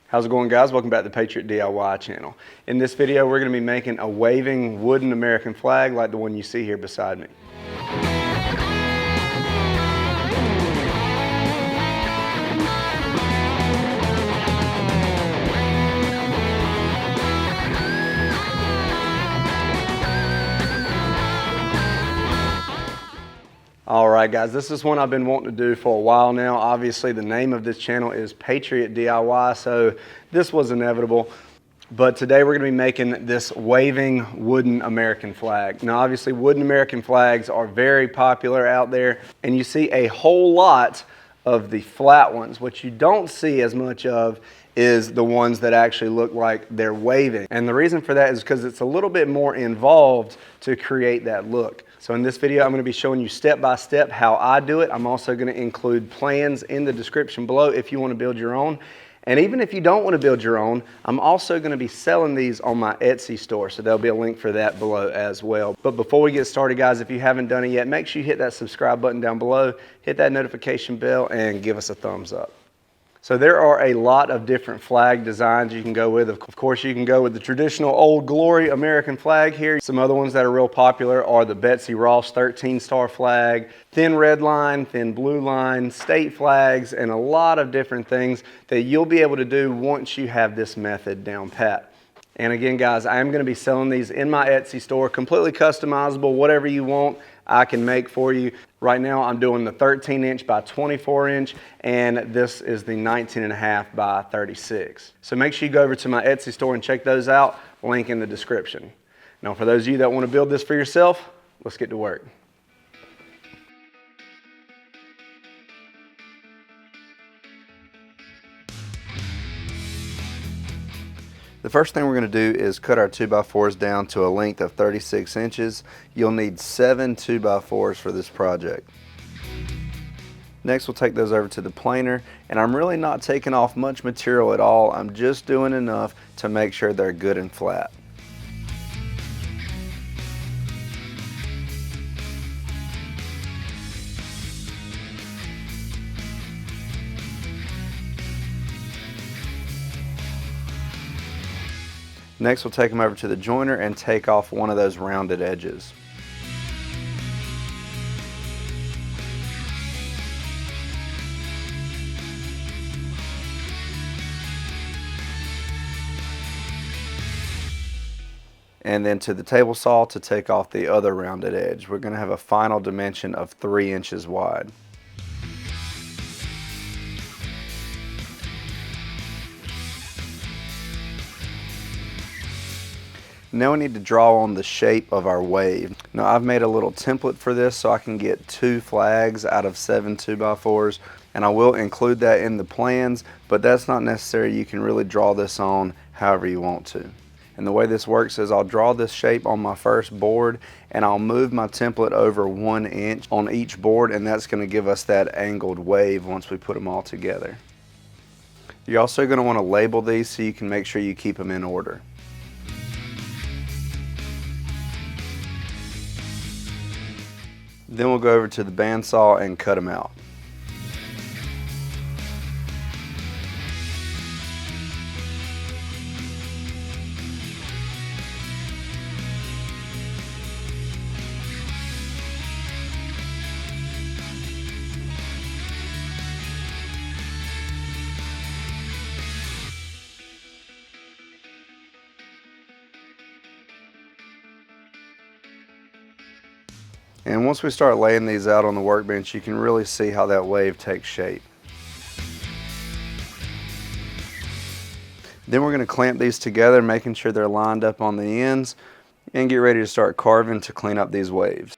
How's it going, guys? Welcome back to the Patriot DIY channel. In this video, we're going to be making a waving wooden American flag like the one you see here beside me. Alright guys, this is one I've been wanting to do for a while now. Obviously the name of this channel is Patriot DIY, so this was inevitable. But today we're going to be making this waving wooden American flag. Now obviously wooden American flags are very popular out there, and you see a whole lot of the flat ones. What you don't see as much of is the ones that actually look like they're waving. And the reason for that is because it's a little bit more involved to create that look. So in this video, I'm going to be showing you step by step how I do it. I'm also going to include plans in the description below if you want to build your own. And even if you don't want to build your own, I'm also going to be selling these on my Etsy store, so there'll be a link for that below as well. But before we get started, guys, if you haven't done it yet, make sure you hit that subscribe button down below, hit that notification bell, and give us a thumbs up. So there are a lot of different flag designs you can go with. Of course, you can go with the traditional Old Glory American flag here. Some other ones that are real popular are the Betsy Ross 13-star flag, thin red line, thin blue line, state flags, and a lot of different things that you'll be able to do once you have this method down pat. And again, guys, I am going to be selling these in my Etsy store, completely customizable, whatever you want, I can make for you. Right now, I'm doing the 13-inch by 24-inch, and this is the 19.5 by 36. So make sure you go over to my Etsy store and check those out, link in the description. Now, for those of you that want to build this for yourself, let's get to work. The first thing we're going to do is cut our 2x4s down to a length of 36 inches. You'll need 7 2x4s for this project. Next, we'll take those over to the planer, and I'm really not taking off much material at all. I'm just doing enough to make sure they're good and flat. Next, we'll take them over to the joiner and take off one of those rounded edges. And then to the table saw to take off the other rounded edge. We're going to have a final dimension of 3 inches wide. Now we need to draw on the shape of our wave. Now I've made a little template for this so I can get 2 flags out of 7 2x4s, and I will include that in the plans, but that's not necessary. You can really draw this on however you want to. And the way this works is I'll draw this shape on my first board, and I'll move my template over 1 inch on each board, and that's going to give us that angled wave once we put them all together. You're also going to want to label these so you can make sure you keep them in order. Then we'll go over to the bandsaw and cut them out. And once we start laying these out on the workbench, you can really see how that wave takes shape. Then we're going to clamp these together, making sure they're lined up on the ends, and get ready to start carving to clean up these waves.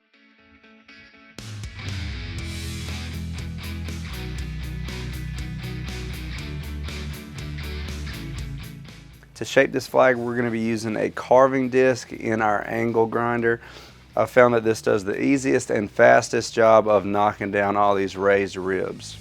To shape this flag, we're going to be using a carving disc in our angle grinder. I found that this does the easiest and fastest job of knocking down all these raised ribs.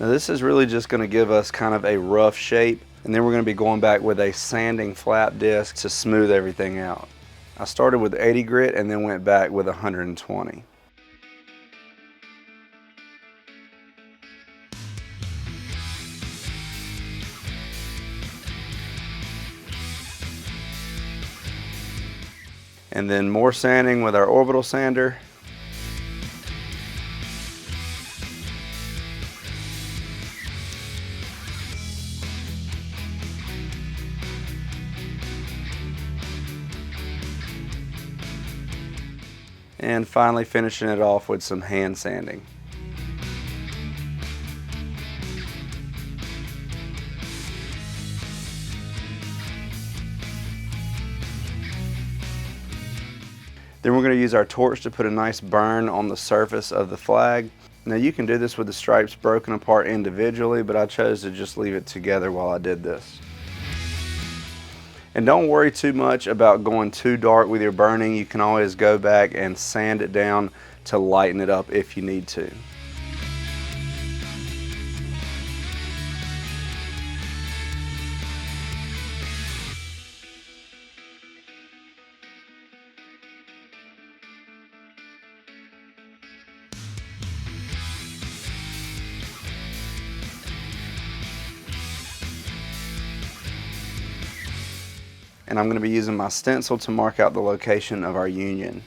Now this is really just going to give us kind of a rough shape, and then we're going to be going back with a sanding flap disc to smooth everything out. I started with 80 grit and then went back with 120. And then more sanding with our orbital sander. And finally finishing it off with some hand sanding. Then we're going to use our torch to put a nice burn on the surface of the flag. Now you can do this with the stripes broken apart individually, but I chose to just leave it together while I did this. And don't worry too much about going too dark with your burning. You can always go back and sand it down to lighten it up if you need to. And I'm going to be using my stencil to mark out the location of our union.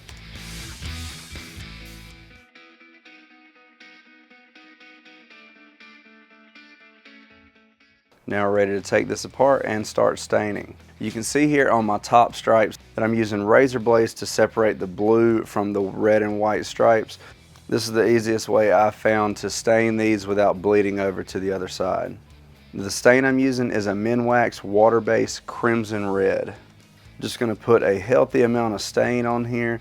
Now we're ready to take this apart and start staining. You can see here on my top stripes that I'm using razor blades to separate the blue from the red and white stripes. This is the easiest way I've found to stain these without bleeding over to the other side. The stain I'm using is a Minwax water-based crimson red. I'm just going to put a healthy amount of stain on here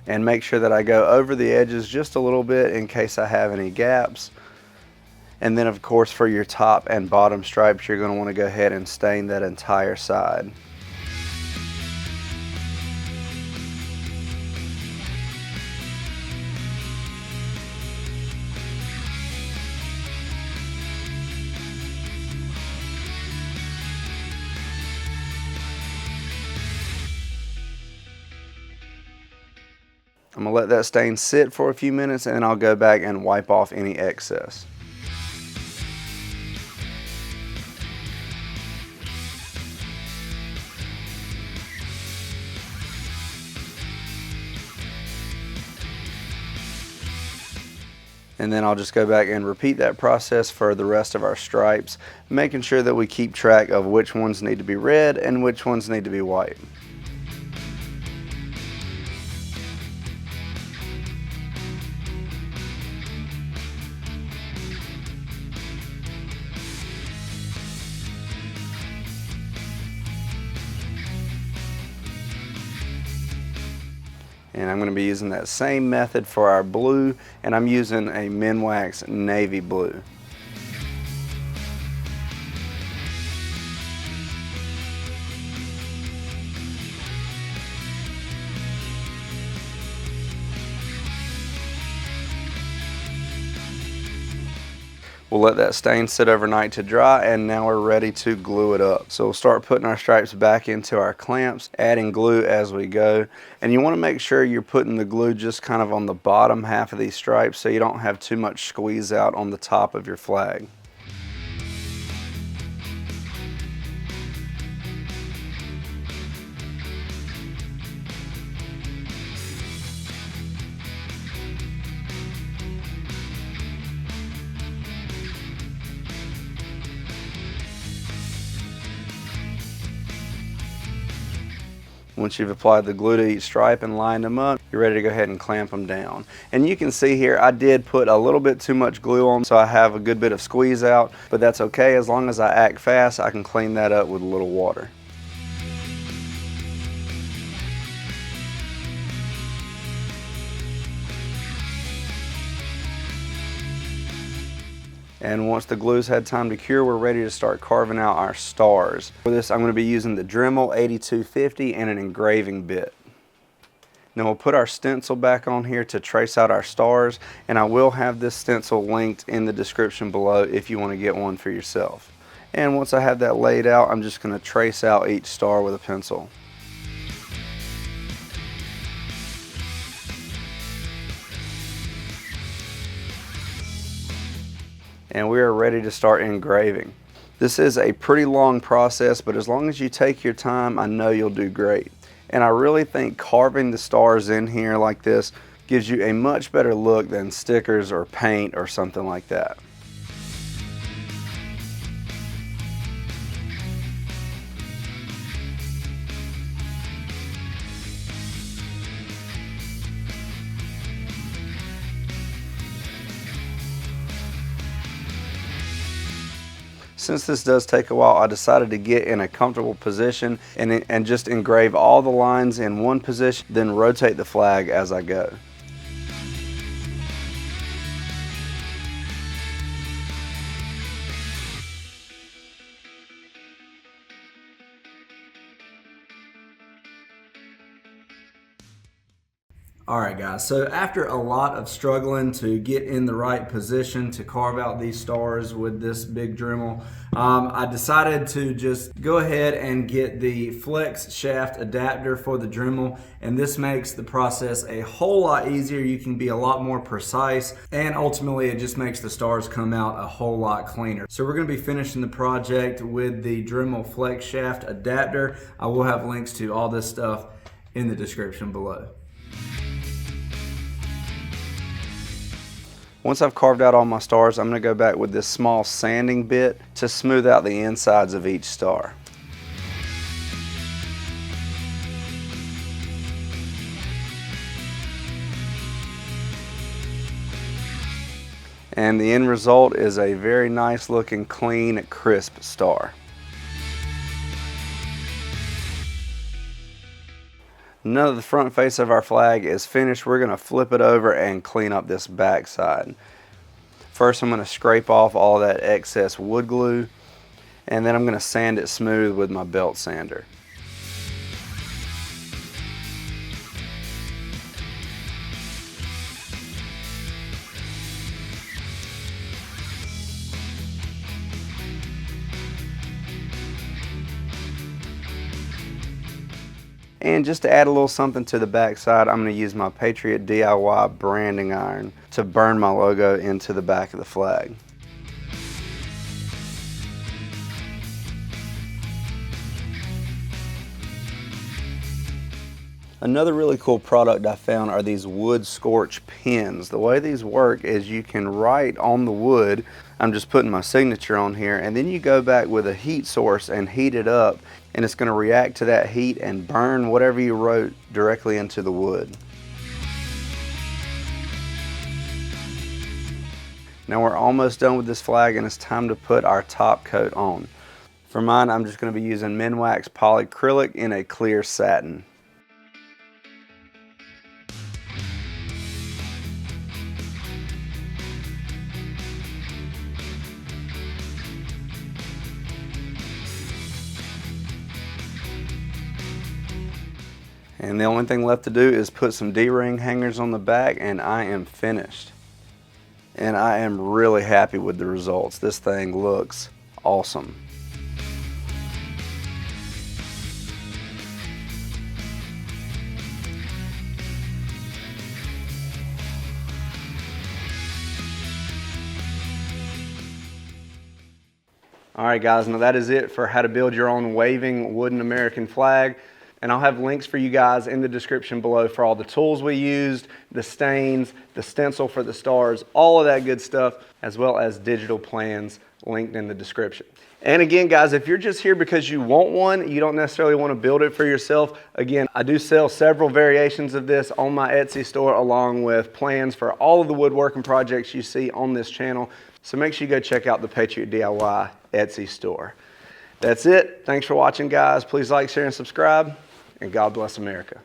and make sure that I go over the edges just a little bit in case I have any gaps. And then of course for your top and bottom stripes, you're going to want to go ahead and stain that entire side. I'm going to let that stain sit for a few minutes and then I'll go back and wipe off any excess. And then I'll just go back and repeat that process for the rest of our stripes, making sure that we keep track of which ones need to be red and which ones need to be white. And I'm going to be using that same method for our blue, and I'm using a Minwax navy blue. We'll let that stain sit overnight to dry, and now we're ready to glue it up. So we'll start putting our stripes back into our clamps, adding glue as we go. And you want to make sure you're putting the glue just kind of on the bottom half of these stripes so you don't have too much squeeze out on the top of your flag. Once you've applied the glue to each stripe and lined them up, you're ready to go ahead and clamp them down. And you can see here I did put a little bit too much glue on, so I have a good bit of squeeze out, but that's okay. As long as I act fast, I can clean that up with a little water. And once the glue's had time to cure, we're ready to start carving out our stars. For this, I'm going to be using the Dremel 8250 and an engraving bit. Then we'll put our stencil back on here to trace out our stars, and I will have this stencil linked in the description below if you want to get one for yourself. And once I have that laid out, I'm just going to trace out each star with a pencil. And we are ready to start engraving. This is a pretty long process, but as long as you take your time, I know you'll do great. And I really think carving the stars in here like this gives you a much better look than stickers or paint or something like that. Since this does take a while, I decided to get in a comfortable position and just engrave all the lines in one position, then rotate the flag as I go. Alright guys, so after a lot of struggling to get in the right position to carve out these stars with this big Dremel, I decided to just go ahead and get the flex shaft adapter for the Dremel, and this makes the process a whole lot easier. You can be a lot more precise, and ultimately it just makes the stars come out a whole lot cleaner. So we're going to be finishing the project with the Dremel flex shaft adapter. I will have links to all this stuff in the description below. Once I've carved out all my stars, I'm going to go back with this small sanding bit to smooth out the insides of each star. And the end result is a very nice looking, clean, crisp star. None of the front face of our flag is finished. We're going to flip it over and clean up this back side. First, I'm going to scrape off all that excess wood glue, and then I'm going to sand it smooth with my belt sander. And just to add a little something to the back side, I'm going to use my PatriotDIY branding iron to burn my logo into the back of the flag. Another really cool product I found are these wood scorch pins. The way these work is you can write on the wood. I'm just putting my signature on here, and then you go back with a heat source and heat it up, and it's going to react to that heat and burn whatever you wrote directly into the wood. Now we're almost done with this flag, and it's time to put our top coat on. For mine, I'm just going to be using Minwax polyacrylic in a clear satin. And the only thing left to do is put some D-ring hangers on the back, and I am finished. And I am really happy with the results. This thing looks awesome. Alright guys, now that is it for how to build your own waving wooden American flag. And I'll have links for you guys in the description below for all the tools we used, the stains, the stencil for the stars, all of that good stuff, as well as digital plans linked in the description. And again, guys, if you're just here because you want one, you don't necessarily want to build it for yourself, again, I do sell several variations of this on my Etsy store, along with plans for all of the woodworking projects you see on this channel. So make sure you go check out the PatriotDIY Etsy store. That's it. Thanks for watching, guys. Please like, share, and subscribe. And God bless America.